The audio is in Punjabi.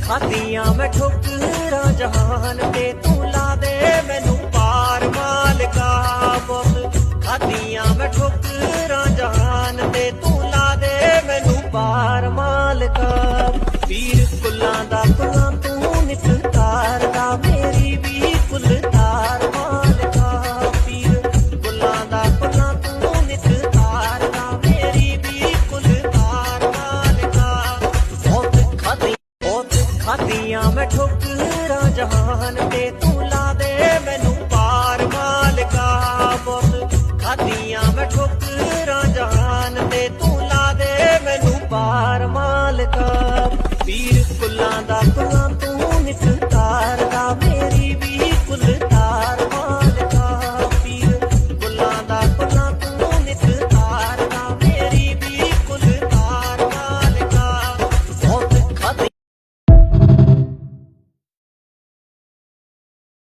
ਖਾਧੀਆਂ ਮੈਂ ਠੋਕਰਾਂ ਜਹਾਨ ਤੇ ਤੂੰ ਲਾ ਦੇ ਮੈਨੂੰ ਪਾਰ ਮਾਲਕਾ ਬਹੁਤ ਖਾਧੀਆਂ ਮੈਂ ਠੋਕਰਾਂ ਜਹਾਨ ਤੇ ਤੂੰ ਲਾ ਦੇ ਮੈਨੂੰ ਪਾਰ ਮਾਲਕਾ ਪੀਰ ਫੁੱਲਾਂ ਦਾ ਫੁੱਲਾਂ ਤੂੰ ਨਿਤ ਤਾਰਦਾ ਮੇਰੀ ਵੀ ਫੁੱਲ ਤਾਰ ਮਾਲਕਾ ਪੀਰ ਫੁੱਲਾਂ ਦਾ ਫੁੱਲਾਂ ਤੂੰ ਨਿਤ ਤਾਰਦਾ ਮੇਰੀ ਵੀ ਫੁੱਲ ਤਾਰ ਮਾਲਕਾ ਬਹੁਤ ਖਾਧੀਆਂ ਮੈਂ ਠੋਕਰਾਂ ਜਹਾਨ ਤੇ ਤੂੰ ਲਾ ਦੇ ਮੈਨੂੰ ਪਾਰ ਮਾਲਕਾ ਬਹੁਤ ਖਾਧੀਆਂ ਮੈਂ ਠੋਕਰਾਂ ਜਹਾਨ ਤੇ ਤੂੰ ਲਾ ਦੇ ਮੈਨੂੰ ਪਾਰ